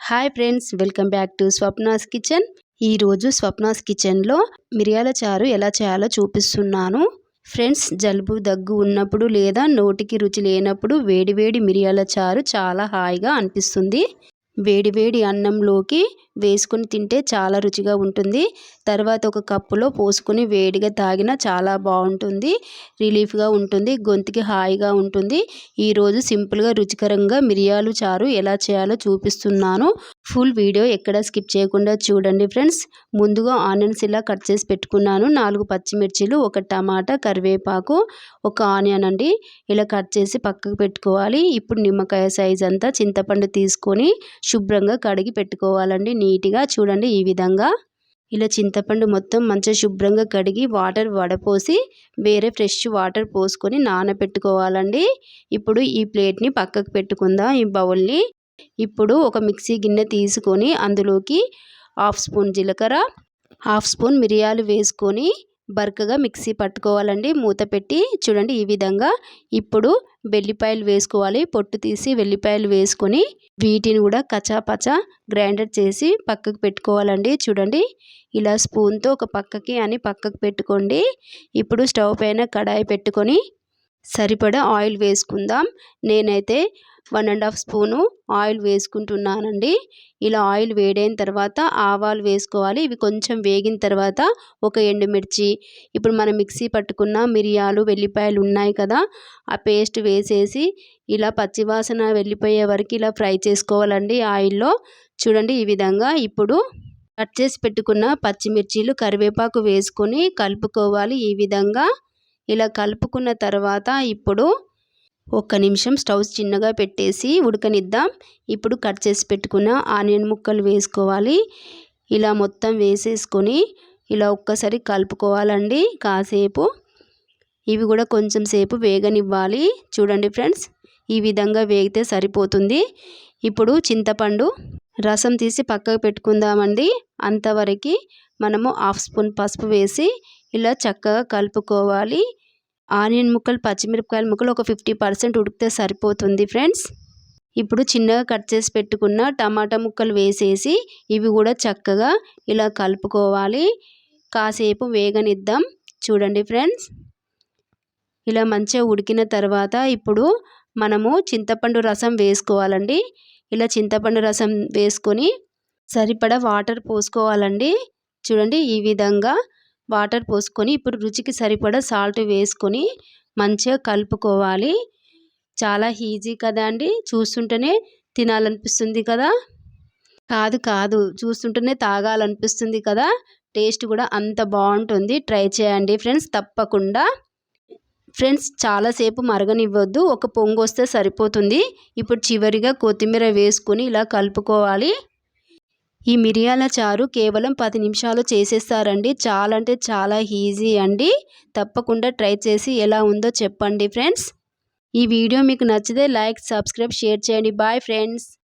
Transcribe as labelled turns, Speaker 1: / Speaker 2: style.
Speaker 1: Hi friends, welcome back to Swapna's kitchen. ఈరోజు స్వప్నాస్ కిచెన్లో మిరియాల చారు ఎలా చేయాలో చూపిస్తున్నాను. ఫ్రెండ్స్, జలుబు దగ్గు ఉన్నప్పుడు లేదా నోటికి రుచి లేనప్పుడు వేడివేడి మిరియాల చారు చాలా హాయిగా అనిపిస్తుంది. వేడివేడి అన్నంలోకి వేసుకొని తింటే చాలా రుచిగా ఉంటుంది. తర్వాత ఒక కప్పులో పోసుకొని వేడిగా తాగినా చాలా బాగుంటుంది. రిలీఫ్గా ఉంటుంది, గొంతుకి హాయిగా ఉంటుంది. ఈరోజు సింపుల్గా రుచికరంగా మిరియాలు చారు ఎలా చేయాలో చూపిస్తున్నాను. ఫుల్ వీడియో ఎక్కడ స్కిప్ చేయకుండా చూడండి ఫ్రెండ్స్. ముందుగా ఆనియన్స్ ఇలా కట్ చేసి పెట్టుకున్నాను. 4 పచ్చిమిర్చీలు, 1 టమాటా, కరివేపాకు, 1 ఆనియన్ అండి. ఇలా కట్ చేసి పక్కకు పెట్టుకోవాలి. ఇప్పుడు నిమ్మకాయ సైజ్ అంతా చింతపండు తీసుకొని శుభ్రంగా కడిగి పెట్టుకోవాలండి. నీట్గా చూడండి, ఈ విధంగా ఇలా చింతపండు మొత్తం మంచిగా శుభ్రంగా కడిగి వాటర్ వడపోసి వేరే ఫ్రెష్ వాటర్ పోసుకొని నానబెట్టుకోవాలండి. ఇప్పుడు ఈ ప్లేట్ని పక్కకు పెట్టుకుందాం, ఈ బౌల్ని. ఇప్పుడు ఒక మిక్సీ గిన్నె తీసుకొని అందులోకి 1/2 స్పూన్ జీలకర్ర, 1/2 స్పూన్ మిరియాలు వేసుకొని బరకగా మిక్సీ పట్టుకోవాలండి. మూత పెట్టి చూడండి, ఈ విధంగా. ఇప్పుడు వెల్లిపాయలు వేసుకోవాలి. పొట్టు తీసి వెల్లిపాయలు వేసుకొని వీటిని కూడా కచాపచా గ్రైండర్ చేసి పక్కకు పెట్టుకోవాలండి. చూడండి, ఇలా స్పూన్తో ఒక పక్కకి అని పక్కకు పెట్టుకోండి. ఇప్పుడు స్టవ్ పైన కడాయి పెట్టుకొని సరిపడా ఆయిల్ వేసుకుందాం. నేనైతే 1.5 స్పూను ఆయిల్ వేసుకుంటున్నానండి. ఇలా ఆయిల్ వేడైన తర్వాత ఆవాలు వేసుకోవాలి. ఇవి కొంచెం వేగిన తర్వాత ఒక ఎండుమిర్చి, ఇప్పుడు మనం మిక్సీ పట్టుకున్న మిరియాలు, వెల్లిపాయలు ఉన్నాయి కదా, ఆ పేస్ట్ వేసేసి ఇలా పచ్చివాసన వెళ్ళిపోయే వరకు ఇలా ఫ్రై చేసుకోవాలండి ఆయిల్లో. చూడండి, ఈ విధంగా. ఇప్పుడు కట్ చేసి పెట్టుకున్న పచ్చిమిర్చీలు, కరివేపాకు వేసుకొని కలుపుకోవాలి. ఈ విధంగా ఇలా కలుపుకున్న తర్వాత ఇప్పుడు 1 నిమిషం స్టవ్ చిన్నగా పెట్టేసి ఉడకనిద్దాం. ఇప్పుడు కట్ చేసి పెట్టుకున్న ఆనియన్ ముక్కలు వేసుకోవాలి. ఇలా మొత్తం వేసేసుకొని ఇలా ఒక్కసారి కలుపుకోవాలండి కాసేపు. ఇవి కూడా కొంచెం సేపు వేగనివ్వాలి. చూడండి ఫ్రెండ్స్, ఈ విధంగా వేగితే సరిపోతుంది. ఇప్పుడు చింతపండు రసం తీసి పక్కకు పెట్టుకుందామండి. అంతవరకు మనము 1/2 స్పూన్ పసుపు వేసి ఇలా చక్కగా కలుపుకోవాలి. ఆనియన్ ముక్కలు, పచ్చిమిరపకాయల ముక్కలు ఒక 50% ఉడికితే సరిపోతుంది ఫ్రెండ్స్. ఇప్పుడు చిన్నగా కట్ చేసి పెట్టుకున్న టమాటా ముక్కలు వేసేసి ఇవి కూడా చక్కగా ఇలా కలుపుకోవాలి. కాసేపు వేగనిద్దాం. చూడండి ఫ్రెండ్స్, ఇలా మంచిగా ఉడికిన తర్వాత ఇప్పుడు మనము చింతపండు రసం వేసుకోవాలండి. ఇలా చింతపండు రసం వేసుకొని సరిపడా వాటర్ పోసుకోవాలండి. చూడండి, ఈ విధంగా వాటర్ పోసుకొని ఇప్పుడు రుచికి సరిపడా సాల్ట్ వేసుకొని మంచిగా కలుపుకోవాలి. చాలా ఈజీ కదా అండి, చూస్తుంటేనే తినాలనిపిస్తుంది కదా. కాదు, చూస్తుంటేనే తాగాలనిపిస్తుంది కదా. టేస్ట్ కూడా అంత బాగుంటుంది. ట్రై చేయండి ఫ్రెండ్స్, తప్పకుండా. ఫ్రెండ్స్, చాలాసేపు మరగనివ్వద్దు, ఒక పొంగు వస్తే సరిపోతుంది. ఇప్పుడు చివరిగా కొత్తిమీర వేసుకొని ఇలా కలుపుకోవాలి. ఈ మిరియాల చారు కేవలం 10 నిమిషాలు చేసేస్తారండి. చాలా అంటే చాలా ఈజీ అండి. తప్పకుండా ట్రై చేసి ఎలా ఉందో చెప్పండి ఫ్రెండ్స్. ఈ వీడియో మీకు నచ్చితే లైక్, సబ్స్క్రైబ్, షేర్ చేయండి. Bye friends.